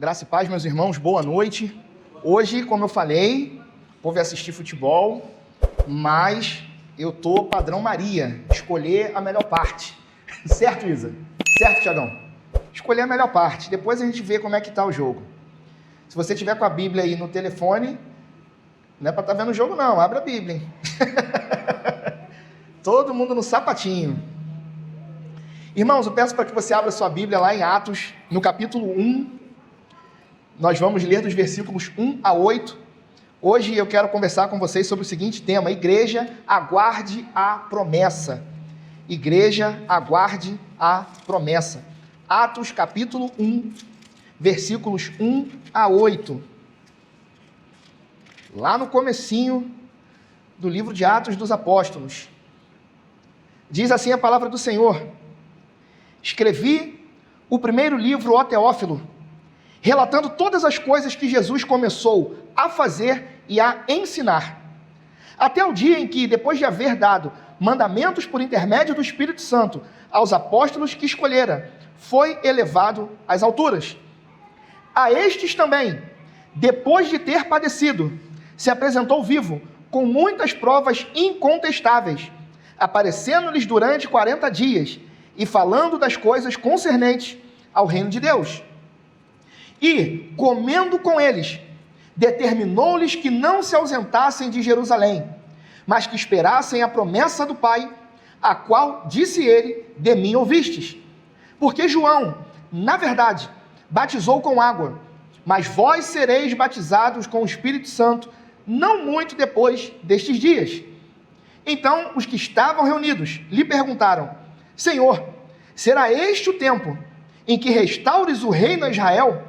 Graça e paz, meus irmãos, boa noite. Hoje, como eu falei, o povo vai assistir futebol, mas eu tô padrão Maria, escolher a melhor parte. Certo, Isa? Certo, Tiagão? Escolher a melhor parte, depois a gente vê como é que tá o jogo. Se você tiver com a Bíblia aí no telefone, não é para estar vendo o jogo não, abre a Bíblia, hein? Todo mundo no sapatinho. Irmãos, eu peço para que você abra sua Bíblia lá em Atos, no capítulo 1. Nós vamos ler dos versículos 1 a 8. Hoje eu quero conversar com vocês sobre o seguinte tema: Igreja, aguarde a promessa. Igreja, aguarde a promessa. Atos, capítulo 1, versículos 1 a 8. Lá no comecinho do livro de Atos dos Apóstolos. Diz assim a palavra do Senhor: Escrevi o primeiro livro, ó Teófilo, relatando todas as coisas que Jesus começou a fazer e a ensinar, até o dia em que, depois de haver dado mandamentos por intermédio do Espírito Santo aos apóstolos que escolhera, foi elevado às alturas. A estes também, depois de ter padecido, se apresentou vivo, com muitas provas incontestáveis, aparecendo-lhes durante 40 dias, e falando das coisas concernentes ao reino de Deus. E, comendo com eles, determinou-lhes que não se ausentassem de Jerusalém, mas que esperassem a promessa do Pai, a qual, disse ele, de mim ouvistes. Porque João, na verdade, batizou com água, mas vós sereis batizados com o Espírito Santo, não muito depois destes dias. Então, os que estavam reunidos lhe perguntaram: Senhor, será este o tempo em que restaures o reino a Israel?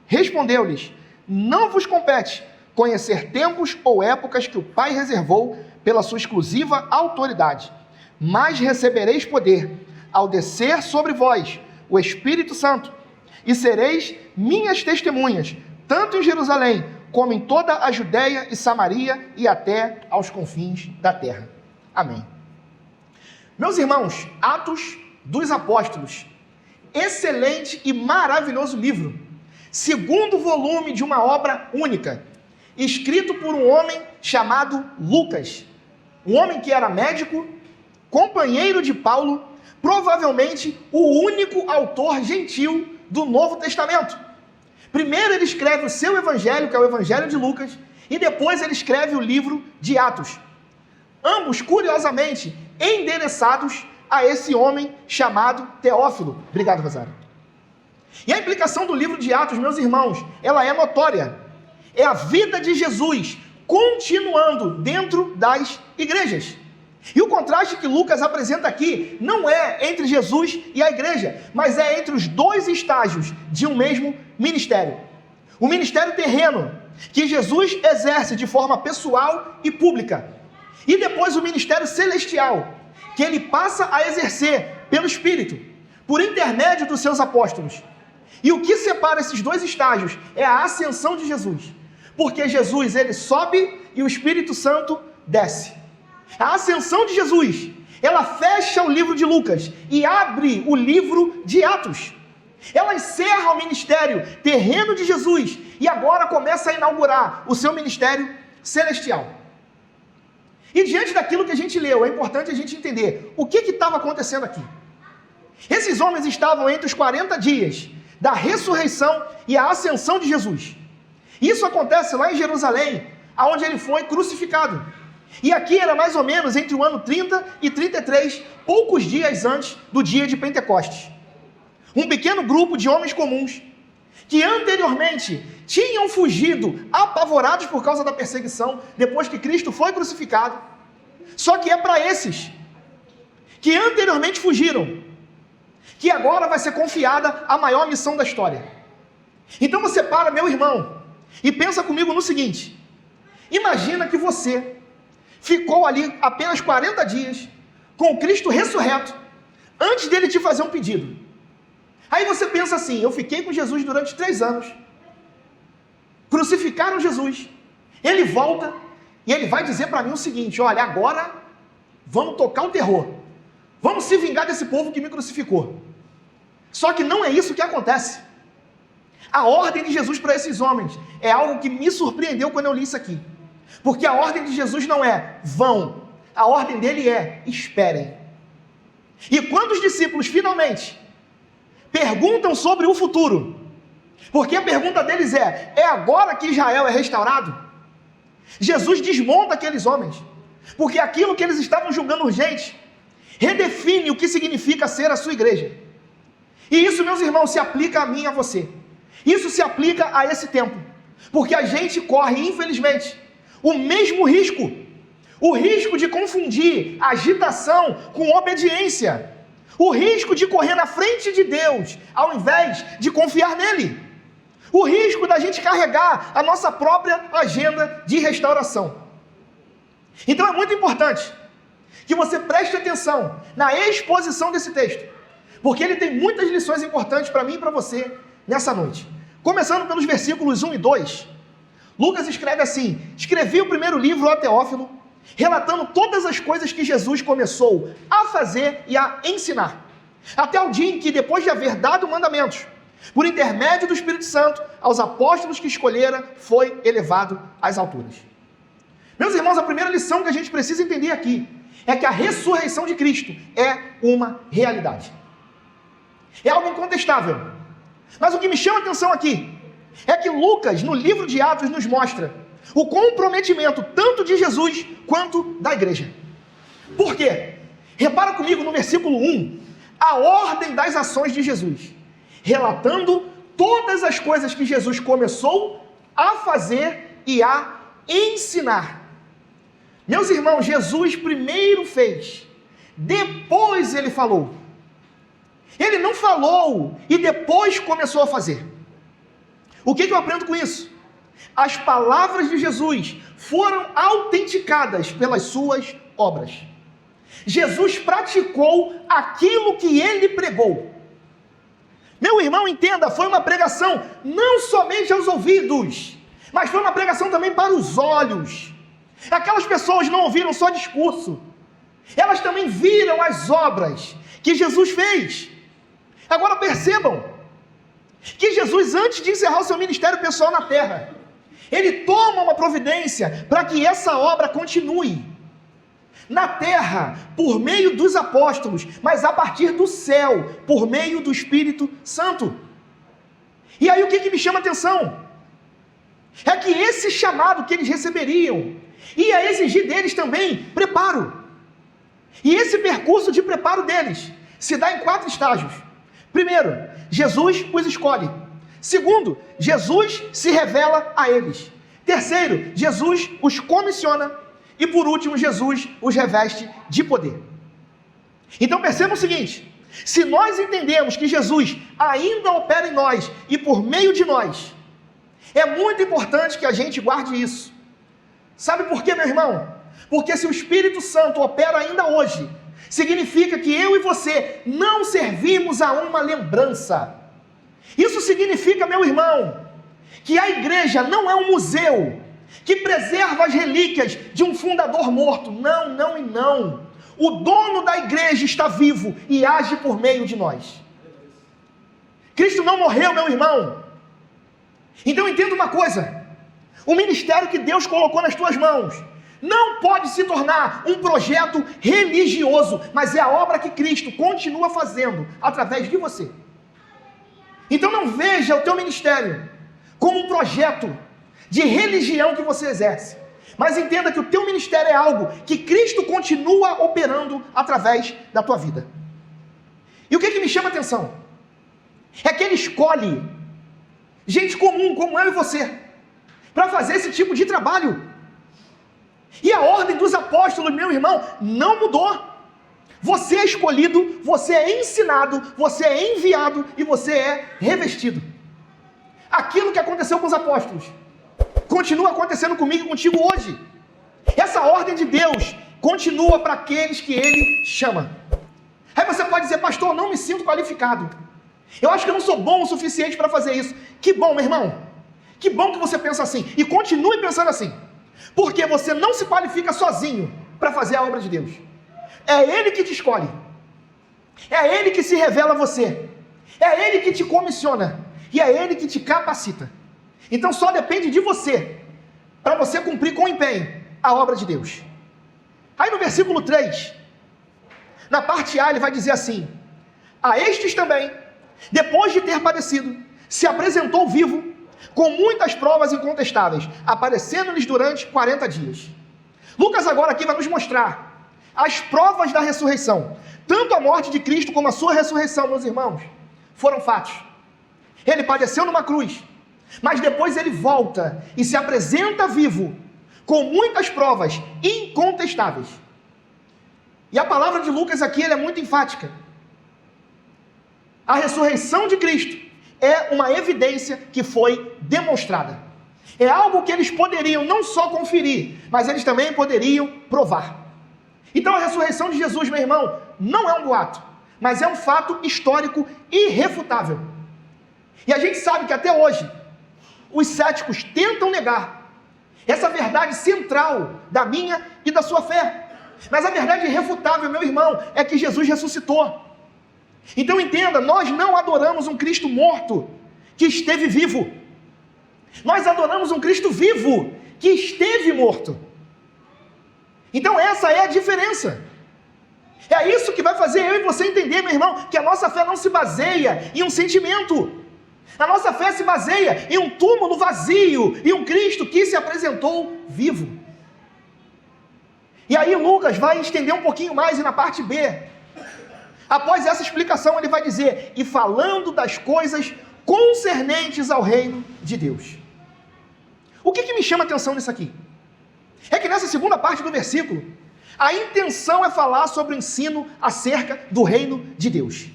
Respondeu-lhes: Não vos compete conhecer tempos ou épocas que o Pai reservou pela sua exclusiva autoridade, mas recebereis poder ao descer sobre vós o Espírito Santo, e sereis minhas testemunhas, tanto em Jerusalém, como em toda a Judéia e Samaria e até aos confins da terra. Amém. Meus irmãos, Atos dos Apóstolos, excelente e maravilhoso livro, segundo volume de uma obra única, escrito por um homem chamado Lucas, um homem que era médico, companheiro de Paulo, provavelmente o único autor gentil do Novo Testamento. Primeiro ele escreve o seu evangelho, que é o Evangelho de Lucas, e depois ele escreve o livro de Atos. Ambos, curiosamente, endereçados a esse homem chamado Teófilo. Obrigado, Rosário. E a implicação do livro de Atos, meus irmãos, ela é notória. É a vida de Jesus continuando dentro das igrejas. E o contraste que Lucas apresenta aqui não é entre Jesus e a igreja, mas é entre os dois estágios de um mesmo ministério. O ministério terreno, que Jesus exerce de forma pessoal e pública. E depois o ministério celestial, que ele passa a exercer pelo Espírito, por intermédio dos seus apóstolos. E o que separa esses dois estágios é a ascensão de Jesus. Porque Jesus, ele sobe e o Espírito Santo desce. A ascensão de Jesus, ela fecha o livro de Lucas e abre o livro de Atos. Ela encerra o ministério terreno de Jesus e agora começa a inaugurar o seu ministério celestial. E diante daquilo que a gente leu, é importante a gente entender o que estava acontecendo aqui. Esses homens estavam entre os 40 dias da ressurreição e a ascensão de Jesus. Isso acontece lá em Jerusalém, onde ele foi crucificado. E aqui era mais ou menos entre o ano 30 e 33, poucos dias antes do dia de Pentecostes. Um pequeno grupo de homens comuns, que anteriormente tinham fugido apavorados por causa da perseguição, depois que Cristo foi crucificado. Só que é para esses, que anteriormente fugiram, que agora vai ser confiada a maior missão da história. Então você para, meu irmão, e pensa comigo no seguinte: imagina que você ficou ali apenas 40 dias com o Cristo ressurreto, antes dele te fazer um pedido. Aí você pensa assim: eu fiquei com Jesus durante 3 anos, crucificaram Jesus, ele volta e ele vai dizer para mim o seguinte: olha, agora vamos tocar o terror, vamos se vingar desse povo que me crucificou. Só que não é isso que acontece. A ordem de Jesus para esses homens é algo que me surpreendeu quando eu li isso aqui. Porque a ordem de Jesus não é vão, a ordem dele é esperem. E quando os discípulos finalmente perguntam sobre o futuro, porque a pergunta deles é agora que Israel é restaurado? Jesus desmonta aqueles homens, porque aquilo que eles estavam julgando urgente, redefine o que significa ser a sua igreja. E isso, meus irmãos, se aplica a mim e a você. Isso se aplica a esse tempo, porque a gente corre, infelizmente, o mesmo risco, o risco de confundir agitação com obediência, o risco de correr na frente de Deus, ao invés de confiar nele, o risco da gente carregar a nossa própria agenda de restauração. Então é muito importante que você preste atenção na exposição desse texto, porque ele tem muitas lições importantes para mim e para você nessa noite. Começando pelos versículos 1 e 2, Lucas escreve assim: escrevi o primeiro livro, ó Teófilo, relatando todas as coisas que Jesus começou a fazer e a ensinar, até o dia em que, depois de haver dado mandamentos, por intermédio do Espírito Santo, aos apóstolos que escolhera, foi elevado às alturas. Meus irmãos, a primeira lição que a gente precisa entender aqui é que a ressurreição de Cristo é uma realidade. É algo incontestável. Mas o que me chama a atenção aqui é que Lucas, no livro de Atos, nos mostra o comprometimento tanto de Jesus quanto da igreja. Por quê? Repara comigo no versículo 1, a ordem das ações de Jesus, relatando todas as coisas que Jesus começou a fazer e a ensinar. Meus irmãos, Jesus primeiro fez, depois ele falou. Ele não falou e depois começou a fazer. O que eu aprendo com isso? As palavras de Jesus foram autenticadas pelas suas obras. Jesus praticou aquilo que ele pregou. Meu irmão, entenda, foi uma pregação não somente aos ouvidos, mas foi uma pregação também para os olhos. Aquelas pessoas não ouviram só discurso, elas também viram as obras que Jesus fez. Agora percebam que Jesus, antes de encerrar o seu ministério pessoal na terra, ele toma uma providência para que essa obra continue na terra, por meio dos apóstolos, mas a partir do céu, por meio do Espírito Santo. E aí o que me chama a atenção? É que esse chamado que eles receberiam ia exigir deles também preparo. E esse percurso de preparo deles se dá em 4 estágios. Primeiro, Jesus os escolhe. Segundo, Jesus se revela a eles. Terceiro, Jesus os comissiona. E por último, Jesus os reveste de poder. Então perceba o seguinte: se nós entendemos que Jesus ainda opera em nós e por meio de nós, é muito importante que a gente guarde isso. Sabe por quê, meu irmão? Porque se o Espírito Santo opera ainda hoje, significa que eu e você não servimos a uma lembrança. Isso significa, meu irmão, que a igreja não é um museu que preserva as relíquias de um fundador morto. Não, não e não. O dono da igreja está vivo e age por meio de nós. Cristo não morreu, meu irmão. Então entenda uma coisa: o ministério que Deus colocou nas tuas mãos não pode se tornar um projeto religioso, mas é a obra que Cristo continua fazendo através de você. Então não veja o teu ministério como um projeto de religião que você exerce, mas entenda que o teu ministério é algo que Cristo continua operando através da tua vida. E o que me chama a atenção? É que Ele escolhe gente comum, como eu e você, para fazer esse tipo de trabalho. E a ordem dos apóstolos, meu irmão, não mudou. Você é escolhido, você é ensinado, você é enviado e você é revestido. Aquilo que aconteceu com os apóstolos continua acontecendo comigo e contigo hoje. Essa ordem de Deus continua para aqueles que Ele chama. Aí você pode dizer: pastor, não me sinto qualificado, eu acho que eu não sou bom o suficiente para fazer isso. Que bom, meu irmão, que bom que você pensa assim, e continue pensando assim, porque você não se qualifica sozinho para fazer a obra de Deus. É Ele que te escolhe, é Ele que se revela a você, é Ele que te comissiona, e é Ele que te capacita. Então só depende de você, para você cumprir com empenho a obra de Deus. Aí no versículo 3, na parte A, ele vai dizer assim: a estes também, depois de ter padecido, se apresentou vivo, com muitas provas incontestáveis, aparecendo-lhes durante 40 dias. Lucas agora aqui vai nos mostrar as provas da ressurreição. Tanto a morte de Cristo como a sua ressurreição, meus irmãos, foram fatos. Ele padeceu numa cruz, mas depois ele volta e se apresenta vivo, com muitas provas incontestáveis. E a palavra de Lucas aqui ela é muito enfática. A ressurreição de Cristo é uma evidência que foi demonstrada. É algo que eles poderiam não só conferir, mas eles também poderiam provar. Então a ressurreição de Jesus, meu irmão, não é um boato, mas é um fato histórico irrefutável. E a gente sabe que até hoje, os céticos tentam negar essa verdade central da minha e da sua fé. Mas a verdade irrefutável, meu irmão, é que Jesus ressuscitou. Então entenda, nós não adoramos um Cristo morto que esteve vivo. Nós adoramos um Cristo vivo que esteve morto. Então essa é a diferença. É isso que vai fazer eu e você entender, meu irmão, que a nossa fé não se baseia em um sentimento. A nossa fé se baseia em um túmulo vazio e um Cristo que se apresentou vivo. E aí Lucas vai estender um pouquinho mais e na parte B, após essa explicação ele vai dizer, e falando das coisas concernentes ao reino de Deus. O que me chama a atenção nisso aqui? É que nessa segunda parte do versículo, a intenção é falar sobre o ensino acerca do reino de Deus.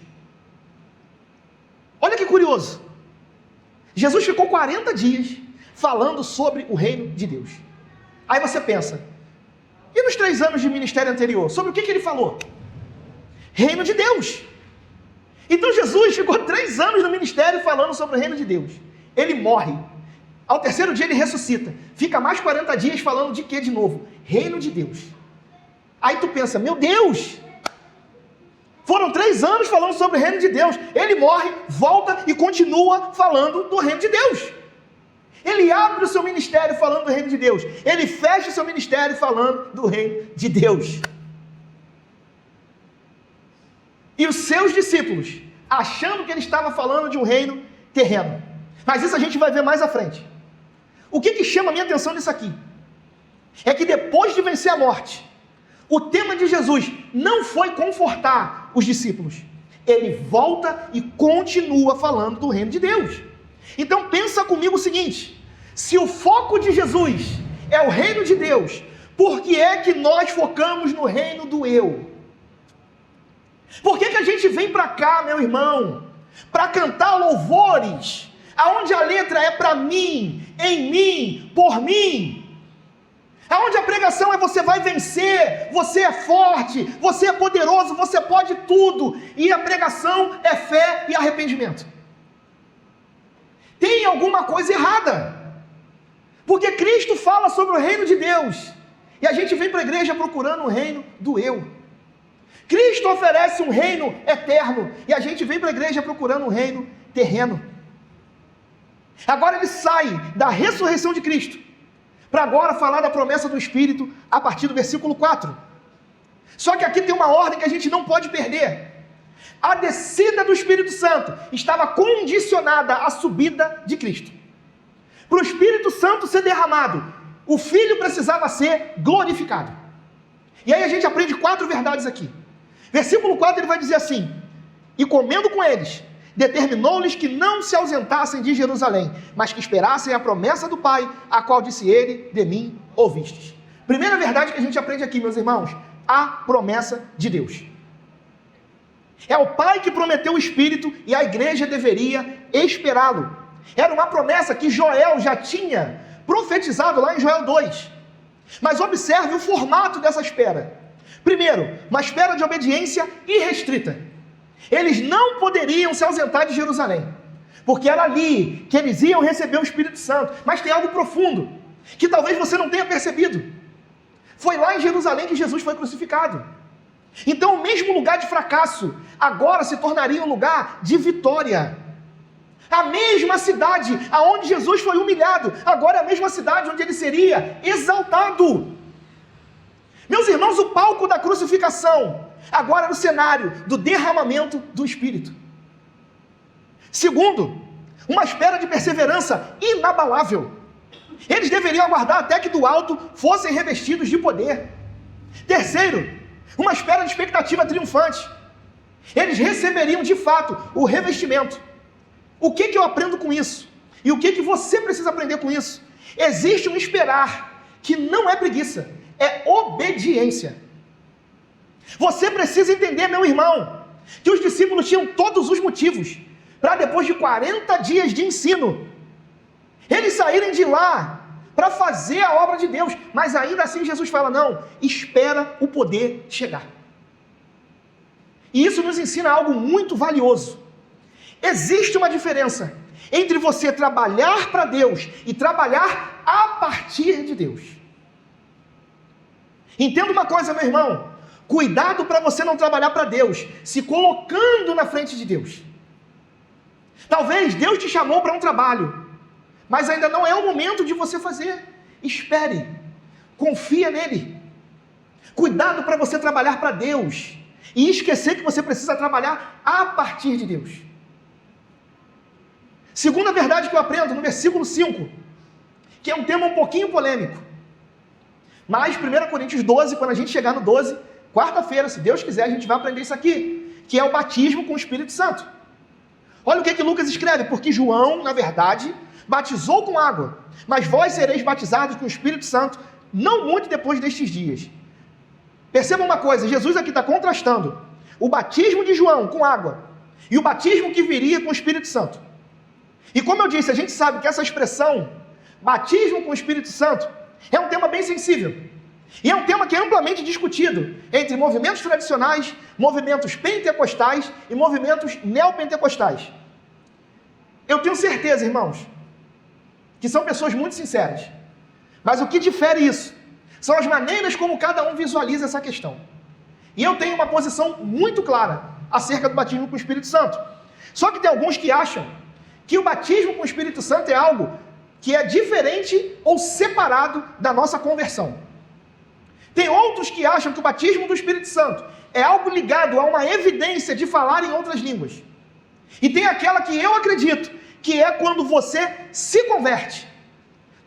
Olha que curioso. Jesus ficou 40 dias falando sobre o reino de Deus. Aí você pensa, e nos 3 anos de ministério anterior, sobre o que ele falou? Reino de Deus. Então Jesus ficou 3 anos no ministério falando sobre o reino de Deus. Ele morre. Ao 3º dia ele ressuscita. Fica mais 40 dias falando de quê de novo? Reino de Deus. Aí tu pensa, meu Deus, foram 3 anos falando sobre o reino de Deus. Ele morre, volta e continua falando do reino de Deus. Ele abre o seu ministério falando do reino de Deus. Ele fecha o seu ministério falando do reino de Deus. E os seus discípulos, achando que ele estava falando de um reino terreno. Mas isso a gente vai ver mais à frente. O que chama a minha atenção nisso aqui? É que depois de vencer a morte, o tema de Jesus não foi confortar os discípulos. Ele volta e continua falando do reino de Deus. Então pensa comigo o seguinte, se o foco de Jesus é o reino de Deus, por que é que nós focamos no reino do eu? Por que a gente vem para cá, meu irmão, para cantar louvores, aonde a letra é para mim, em mim, por mim? Aonde a pregação é você vai vencer, você é forte, você é poderoso, você pode tudo. E a pregação é fé e arrependimento. Tem alguma coisa errada. Porque Cristo fala sobre o reino de Deus. E a gente vem para a igreja procurando o reino do eu. Cristo oferece um reino eterno. E a gente vem para a igreja procurando um reino terreno. Agora ele sai da ressurreição de Cristo para agora falar da promessa do Espírito a partir do versículo 4. Só que aqui tem uma ordem que a gente não pode perder. A descida do Espírito Santo estava condicionada à subida de Cristo. Para o Espírito Santo ser derramado, o Filho precisava ser glorificado. E aí a gente aprende 4 verdades aqui. Versículo 4 ele vai dizer assim, e comendo com eles, determinou-lhes que não se ausentassem de Jerusalém, mas que esperassem a promessa do Pai, a qual disse ele, de mim ouvistes. Primeira verdade que a gente aprende aqui, meus irmãos, a promessa de Deus. É o Pai que prometeu o Espírito e a igreja deveria esperá-lo. Era uma promessa que Joel já tinha profetizado lá em Joel 2. Mas observe o formato dessa espera. Primeiro, uma espera de obediência irrestrita. Eles não poderiam se ausentar de Jerusalém, porque era ali que eles iam receber o Espírito Santo. Mas tem algo profundo, que talvez você não tenha percebido. Foi lá em Jerusalém que Jesus foi crucificado. Então o mesmo lugar de fracasso, agora se tornaria um lugar de vitória. A mesma cidade aonde Jesus foi humilhado, agora é a mesma cidade onde ele seria exaltado. Meus irmãos, o palco da crucificação, agora no cenário do derramamento do Espírito. Segundo, uma espera de perseverança inabalável. Eles deveriam aguardar até que do alto fossem revestidos de poder. Terceiro, uma espera de expectativa triunfante. Eles receberiam de fato o revestimento. O que eu aprendo com isso? E o que você precisa aprender com isso? Existe um esperar que não é preguiça, é obediência. Você precisa entender, meu irmão, que os discípulos tinham todos os motivos para depois de 40 dias de ensino, eles saírem de lá para fazer a obra de Deus, mas ainda assim Jesus fala, não, espera o poder chegar. E isso nos ensina algo muito valioso. Existe uma diferença entre você trabalhar para Deus e trabalhar a partir de Deus. Entenda uma coisa, meu irmão, cuidado para você não trabalhar para Deus, se colocando na frente de Deus. Talvez Deus te chamou para um trabalho, mas ainda não é o momento de você fazer. Espere, confia nele. Cuidado para você trabalhar para Deus e esquecer que você precisa trabalhar a partir de Deus. Segunda verdade que eu aprendo no versículo 5, que é um tema um pouquinho polêmico, mas 1 Coríntios 12, quando a gente chegar no 12, quarta-feira, se Deus quiser, a gente vai aprender isso aqui, que é o batismo com o Espírito Santo. Olha o que Lucas escreve, porque João, na verdade, batizou com água, mas vós sereis batizados com o Espírito Santo, não muito depois destes dias. Perceba uma coisa, Jesus aqui está contrastando o batismo de João com água e o batismo que viria com o Espírito Santo. E como eu disse, a gente sabe que essa expressão, batismo com o Espírito Santo, é um tema bem sensível. E é um tema que é amplamente discutido entre movimentos tradicionais, movimentos pentecostais e movimentos neopentecostais. Eu tenho certeza, irmãos, que são pessoas muito sinceras. Mas o que difere isso são as maneiras como cada um visualiza essa questão. E eu tenho uma posição muito clara acerca do batismo com o Espírito Santo. Só que tem alguns que acham que o batismo com o Espírito Santo é algo que é diferente ou separado da nossa conversão. Tem outros que acham que o batismo do Espírito Santo é algo ligado a uma evidência de falar em outras línguas. E tem aquela que eu acredito, que é quando você se converte.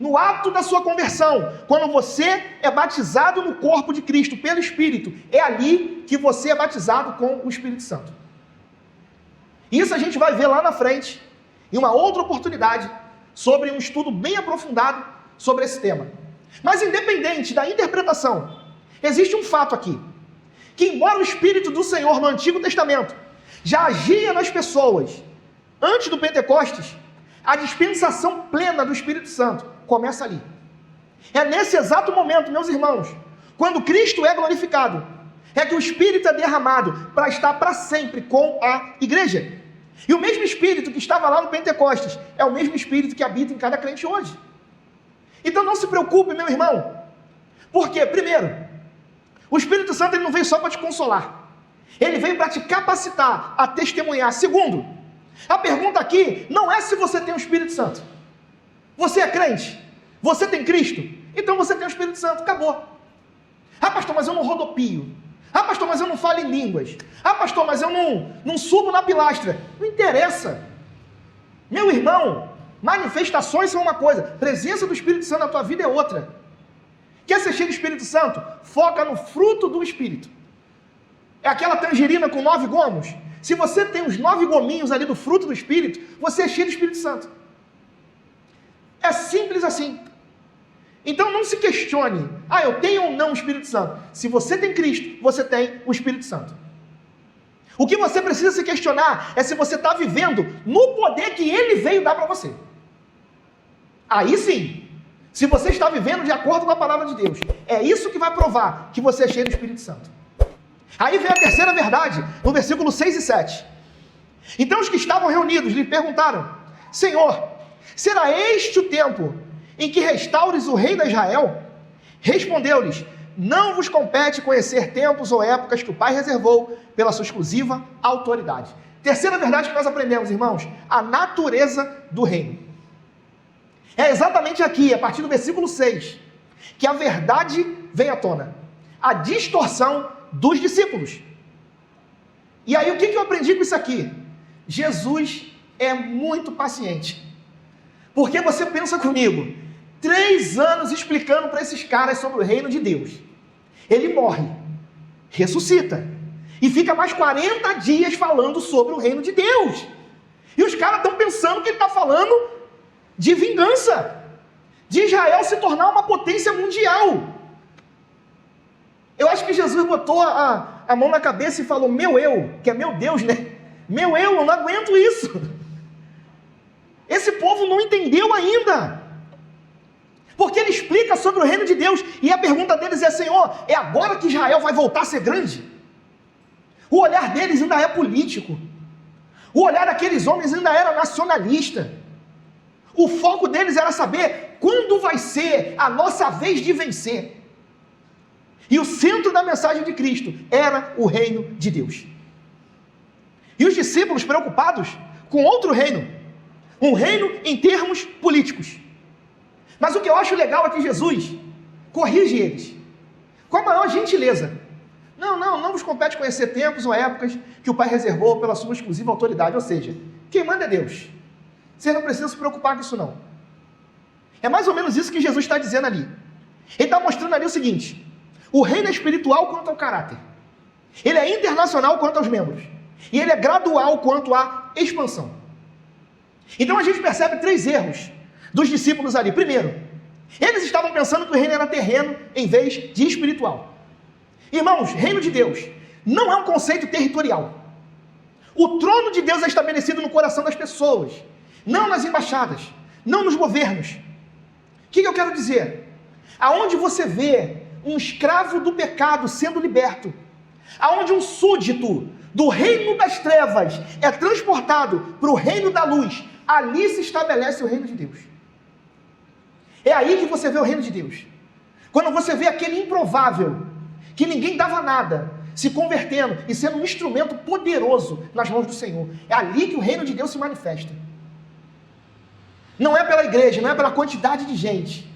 No ato da sua conversão, quando você é batizado no corpo de Cristo pelo Espírito, é ali que você é batizado com o Espírito Santo. Isso a gente vai ver lá na frente, em uma outra oportunidade, sobre um estudo bem aprofundado sobre esse tema. Mas independente da interpretação, existe um fato aqui, que embora o Espírito do Senhor no Antigo Testamento já agia nas pessoas antes do Pentecostes, a dispensação plena do Espírito Santo começa ali. É nesse exato momento, meus irmãos, quando Cristo é glorificado, é que o Espírito é derramado para estar para sempre com a igreja. E o mesmo Espírito que estava lá no Pentecostes é o mesmo Espírito que habita em cada crente hoje. Então não se preocupe, meu irmão. Por quê? Primeiro, o Espírito Santo ele não veio só para te consolar. Ele veio para te capacitar a testemunhar. Segundo, a pergunta aqui não é se você tem o Espírito Santo. Você é crente? Você tem Cristo? Então você tem o Espírito Santo. Acabou. Ah, pastor, mas eu não rodopio. Ah, pastor, mas eu não falo em línguas. Ah, pastor, mas eu não subo na pilastra. Não interessa. Meu irmão, manifestações são uma coisa, presença do Espírito Santo na tua vida é outra. Quer ser cheio do Espírito Santo? Foca no fruto do Espírito. É aquela tangerina com 9 gomos. Se você tem os 9 gominhos ali do fruto do Espírito, você é cheio do Espírito Santo. É simples assim. Então não se questione, eu tenho ou não o Espírito Santo. Se você tem Cristo, você tem o Espírito Santo. O que você precisa se questionar é se você está vivendo no poder que Ele veio dar para você. Aí sim, se você está vivendo de acordo com a palavra de Deus, é isso que vai provar que você é cheio do Espírito Santo. Aí vem a terceira verdade, no versículo 6 e 7. Então os que estavam reunidos lhe perguntaram: Senhor, será este o tempo em que restaures o rei de Israel? Respondeu-lhes: não vos compete conhecer tempos ou épocas que o Pai reservou pela sua exclusiva autoridade. Terceira verdade que nós aprendemos, irmãos, a natureza do reino. É exatamente aqui, a partir do versículo 6, que a verdade vem à tona. A distorção dos discípulos. E aí, o que eu aprendi com isso aqui? Jesus é muito paciente. Porque você pensa comigo, 3 anos explicando para esses caras sobre o reino de Deus. Ele morre, ressuscita, e fica mais 40 dias falando sobre o reino de Deus. E os caras estão pensando que ele está falando de vingança, de Israel se tornar uma potência mundial. Eu acho que Jesus botou a mão na cabeça e falou, meu eu, que é meu Deus, né? Meu eu não aguento isso. Esse povo não entendeu ainda. Porque ele explica sobre o reino de Deus, e a pergunta deles é, Senhor, é agora que Israel vai voltar a ser grande? O olhar deles ainda é político. O olhar daqueles homens ainda era nacionalista. O foco deles era saber quando vai ser a nossa vez de vencer. E o centro da mensagem de Cristo era o reino de Deus. E os discípulos preocupados com outro reino. Um reino em termos políticos. Mas o que eu acho legal é que Jesus corrige eles com a maior gentileza. Não vos compete conhecer tempos ou épocas que o Pai reservou pela sua exclusiva autoridade. Ou seja, quem manda é Deus. Vocês não precisam se preocupar com isso não. É mais ou menos isso que Jesus está dizendo ali. Ele está mostrando ali o seguinte: o reino é espiritual quanto ao caráter. Ele é internacional quanto aos membros. E ele é gradual quanto à expansão. Então a gente percebe 3 erros dos discípulos ali. Primeiro, eles estavam pensando que o reino era terreno em vez de espiritual. Irmãos, reino de Deus não é um conceito territorial. O trono de Deus é estabelecido no coração das pessoas, não nas embaixadas, não nos governos. O que eu quero dizer? Aonde você vê um escravo do pecado sendo liberto, aonde um súdito do reino das trevas é transportado para o reino da luz, ali se estabelece o reino de Deus. É aí que você vê o reino de Deus. Quando você vê aquele improvável, que ninguém dava nada, se convertendo e sendo um instrumento poderoso nas mãos do Senhor. É ali que o reino de Deus se manifesta. Não é pela igreja, não é pela quantidade de gente.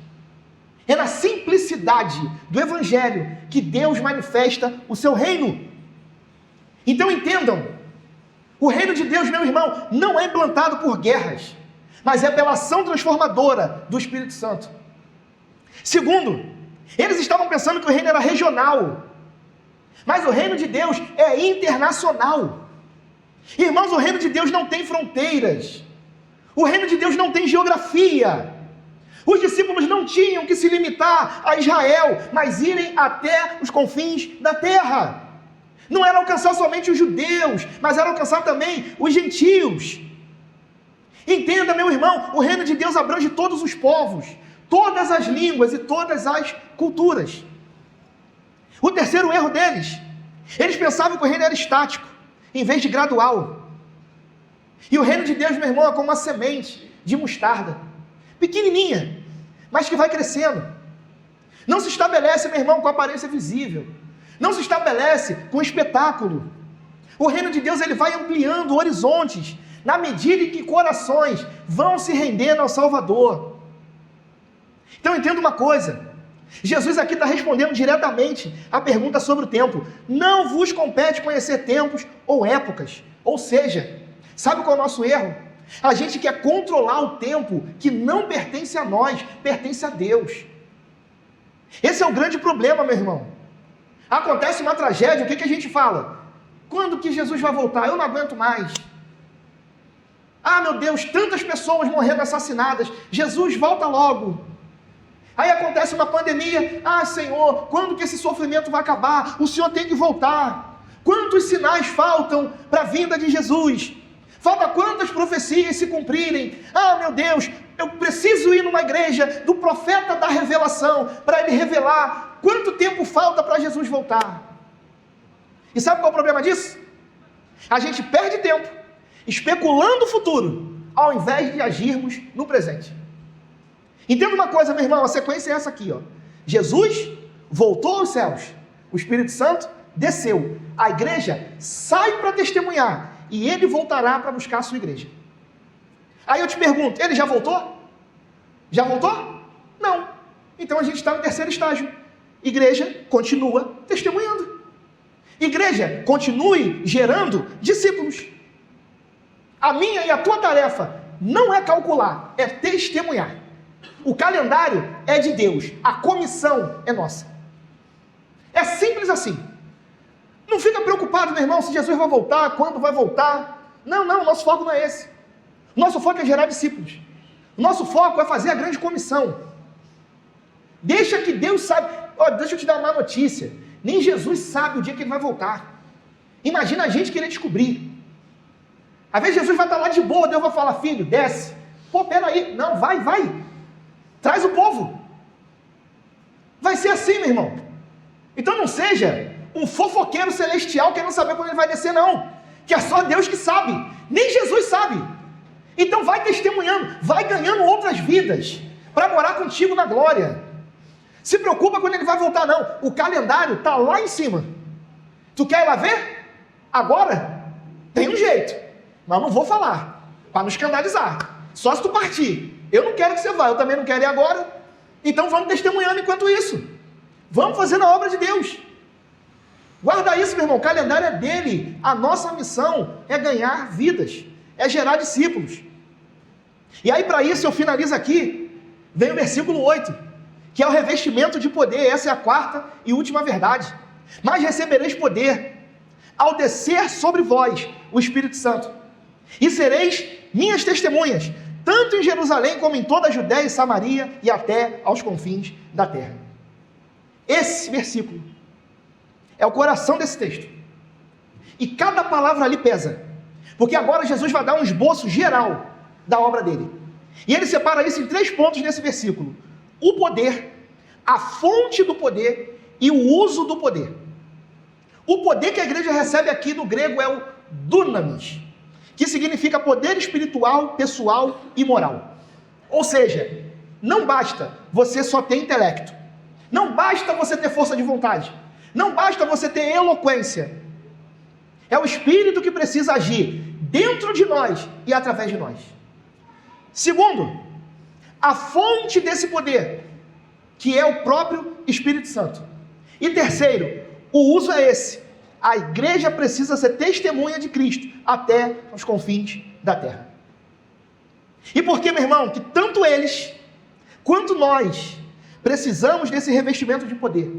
É na simplicidade do Evangelho que Deus manifesta o seu reino. Então entendam, o reino de Deus, meu irmão, não é implantado por guerras, mas é pela ação transformadora do Espírito Santo. Segundo, eles estavam pensando que o reino era regional, mas o reino de Deus é internacional. Irmãos, o reino de Deus não tem fronteiras, o reino de Deus não tem geografia. Os discípulos não tinham que se limitar a Israel, mas irem até os confins da terra. Não era alcançar somente os judeus, mas era alcançar também os gentios. Entenda, meu irmão, o reino de Deus abrange todos os povos, todas as línguas e todas as culturas. O terceiro erro deles, eles pensavam que o reino era estático, em vez de gradual. E o reino de Deus, meu irmão, é como uma semente de mostarda, pequenininha, mas que vai crescendo. Não se estabelece, meu irmão, com aparência visível. Não se estabelece com espetáculo. O reino de Deus, ele vai ampliando horizontes, na medida em que corações vão se rendendo ao Salvador. Então entenda uma coisa, Jesus aqui está respondendo diretamente a pergunta sobre o tempo. Não vos compete conhecer tempos ou épocas. Ou seja, sabe qual é o nosso erro? A gente quer controlar o tempo que não pertence a nós, pertence a Deus. Esse é o grande problema, meu irmão. Acontece uma tragédia, o que a gente fala? Quando que Jesus vai voltar? Eu não aguento mais. Ah, meu Deus, tantas pessoas morrendo assassinadas. Jesus, volta logo. Aí acontece uma pandemia. Ah, Senhor, quando que esse sofrimento vai acabar? O Senhor tem que voltar. Quantos sinais faltam para a vinda de Jesus? Falta quantas profecias se cumprirem? Ah, meu Deus, eu preciso ir numa igreja do profeta da revelação, para ele revelar quanto tempo falta para Jesus voltar. E sabe qual é o problema disso? A gente perde tempo especulando o futuro, ao invés de agirmos no presente. Entenda uma coisa, meu irmão, a sequência é essa aqui, ó. Jesus voltou aos céus, o Espírito Santo desceu, a igreja sai para testemunhar, e ele voltará para buscar a sua igreja. Aí eu te pergunto, ele já voltou? Já voltou? Não. Então a gente está no terceiro estágio. Igreja continua testemunhando. Igreja, continue gerando discípulos. A minha e a tua tarefa não é calcular, é testemunhar. O calendário é de Deus, a comissão é nossa. É simples assim. Não fica preocupado, meu irmão, se Jesus vai voltar, quando vai voltar. Não, nosso foco não é esse. Nosso foco é gerar discípulos. Nosso foco é fazer a grande comissão. Deixa que Deus sabe. Deixa eu te dar uma má notícia. Nem Jesus sabe o dia que ele vai voltar. Imagina a gente querer descobrir. Às vezes Jesus vai estar lá de boa, Deus vai falar, filho, desce. Pô, peraí. Não, vai. Traz o povo. Vai ser assim, meu irmão. Então não seja um fofoqueiro celestial querendo saber quando ele vai descer, não. Que é só Deus que sabe. Nem Jesus sabe. Então vai testemunhando, vai ganhando outras vidas para morar contigo na glória. Se preocupa quando ele vai voltar, não. O calendário está lá em cima. Tu quer ir lá ver? Agora? Tem um jeito. Mas não vou falar, para não escandalizar. Só se tu partir. Eu não quero que você vá, eu também não quero ir agora. Então vamos testemunhando enquanto isso. Vamos fazendo a obra de Deus. Guarda isso, meu irmão. O calendário é dele. A nossa missão é ganhar vidas. É gerar discípulos. E aí para isso eu finalizo aqui. Vem o versículo 8. Que é o revestimento de poder. Essa é a quarta e última verdade. Mas recebereis poder ao descer sobre vós o Espírito Santo. E sereis minhas testemunhas, tanto em Jerusalém como em toda a Judéia e Samaria e até aos confins da terra. Esse versículo é o coração desse texto. E cada palavra ali pesa. Porque agora Jesus vai dar um esboço geral da obra dele. E ele separa isso em 3 pontos nesse versículo. O poder, a fonte do poder e o uso do poder. O poder que a igreja recebe aqui no grego é o dunamis, que significa poder espiritual, pessoal e moral. Ou seja, não basta você só ter intelecto. Não basta você ter força de vontade. Não basta você ter eloquência. É o Espírito que precisa agir dentro de nós e através de nós. Segundo, a fonte desse poder, que é o próprio Espírito Santo. E terceiro, o uso é esse. A igreja precisa ser testemunha de Cristo até os confins da terra. E por que, meu irmão, que tanto eles quanto nós precisamos desse revestimento de poder?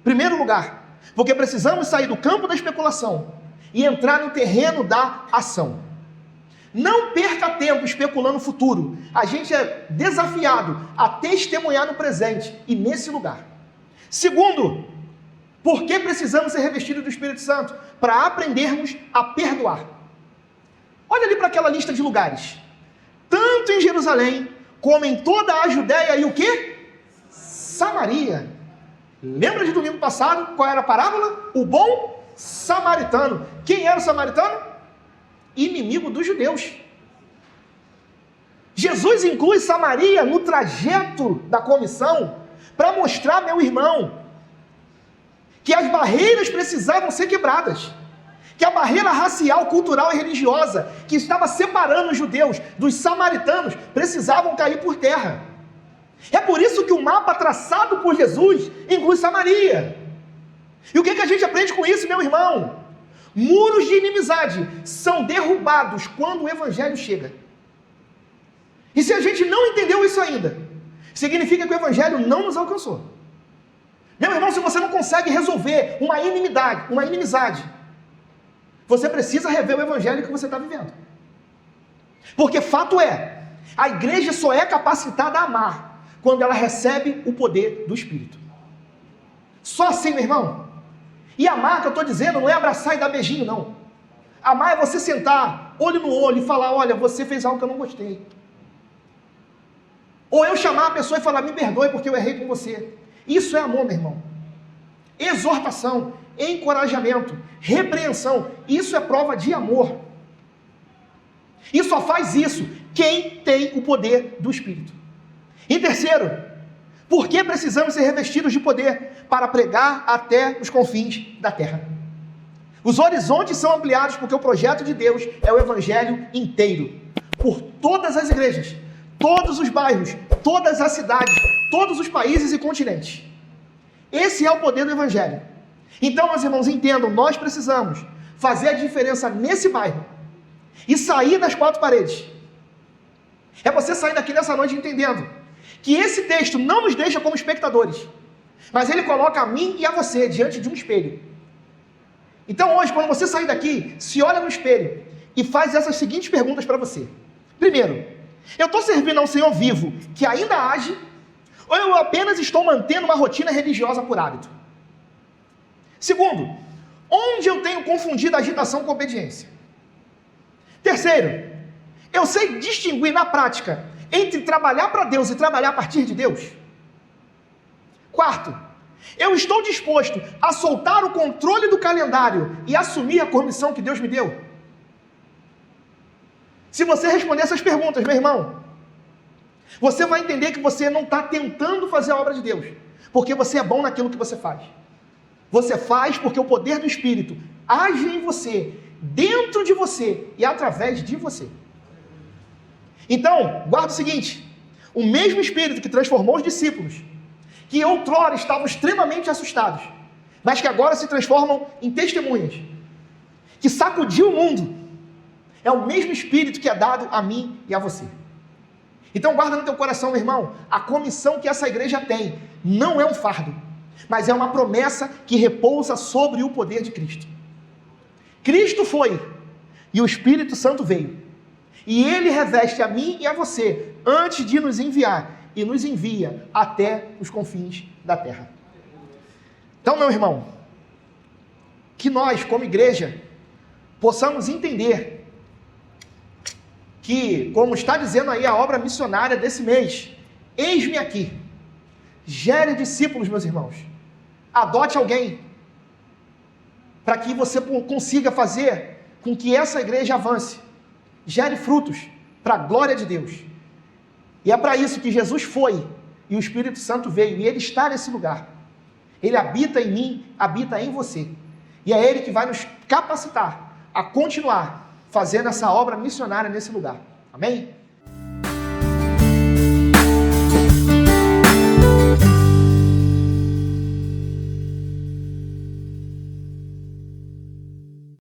Primeiro lugar, porque precisamos sair do campo da especulação e entrar no terreno da ação. Não perca tempo especulando o futuro. A gente é desafiado a testemunhar no presente e nesse lugar. Segundo, por que precisamos ser revestidos do Espírito Santo? Para aprendermos a perdoar. Olha ali para aquela lista de lugares. Tanto em Jerusalém, como em toda a Judéia e o quê? Samaria. Lembra de domingo passado? Qual era a parábola? O bom samaritano. Quem era o samaritano? Inimigo dos judeus. Jesus inclui Samaria no trajeto da comissão para mostrar, meu irmão, que as barreiras precisavam ser quebradas, que a barreira racial, cultural e religiosa que estava separando os judeus dos samaritanos precisavam cair por terra. É por isso que o mapa traçado por Jesus inclui Samaria. E o que a gente aprende com isso, meu irmão? Muros de inimizade são derrubados quando o evangelho chega. E se a gente não entendeu isso ainda, significa que o evangelho não nos alcançou. Meu irmão, se você não consegue resolver uma inimizade, você precisa rever o evangelho que você está vivendo. Porque fato é, a igreja só é capacitada a amar quando ela recebe o poder do Espírito. Só assim, meu irmão. E amar, que eu estou dizendo, não é abraçar e dar beijinho, não. Amar é você sentar, olho no olho, e falar, olha, você fez algo que eu não gostei. Ou eu chamar a pessoa e falar, me perdoe porque eu errei com você. Isso é amor, meu irmão. Exortação, encorajamento, repreensão, isso é prova de amor. E só faz isso quem tem o poder do Espírito. E terceiro, por que precisamos ser revestidos de poder? Para pregar até os confins da terra. Os horizontes são ampliados porque o projeto de Deus é o evangelho inteiro, por todas as igrejas, todos os bairros, todas as cidades, todos os países e continentes. Esse é o poder do evangelho. Então, meus irmãos, entendam, nós precisamos fazer a diferença nesse bairro e sair das quatro paredes. É você sair daqui nessa noite entendendo que esse texto não nos deixa como espectadores, mas ele coloca a mim e a você diante de um espelho. Então hoje, quando você sair daqui, se olha no espelho e faz essas seguintes perguntas para você. Primeiro, eu estou servindo a um Senhor vivo que ainda age, ou eu apenas estou mantendo uma rotina religiosa por hábito? Segundo, onde eu tenho confundido a agitação com a obediência? Terceiro, eu sei distinguir na prática entre trabalhar para Deus e trabalhar a partir de Deus? Quarto, eu estou disposto a soltar o controle do calendário e assumir a comissão que Deus me deu? Se você responder essas perguntas, meu irmão, você vai entender que você não está tentando fazer a obra de Deus, porque você é bom naquilo que você faz. Você faz porque o poder do Espírito age em você, dentro de você e através de você. Então, guarda o seguinte: o mesmo Espírito que transformou os discípulos, que outrora estavam extremamente assustados, mas que agora se transformam em testemunhas, que sacudiu o mundo, é o mesmo Espírito que é dado a mim e a você. Então guarda no teu coração, meu irmão, a comissão que essa igreja tem não é um fardo, mas é uma promessa que repousa sobre o poder de Cristo. Cristo foi, e o Espírito Santo veio, e ele reveste a mim e a você, antes de nos enviar, e nos envia até os confins da terra. Então, meu irmão, que nós, como igreja, possamos entender que, como está dizendo aí a obra missionária desse mês, eis-me aqui, gere discípulos, meus irmãos, adote alguém, para que você consiga fazer com que essa igreja avance, gere frutos para a glória de Deus. E é para isso que Jesus foi, e o Espírito Santo veio, e Ele está nesse lugar. Ele habita em mim, habita em você. E é Ele que vai nos capacitar a continuar fazendo essa obra missionária nesse lugar. Amém?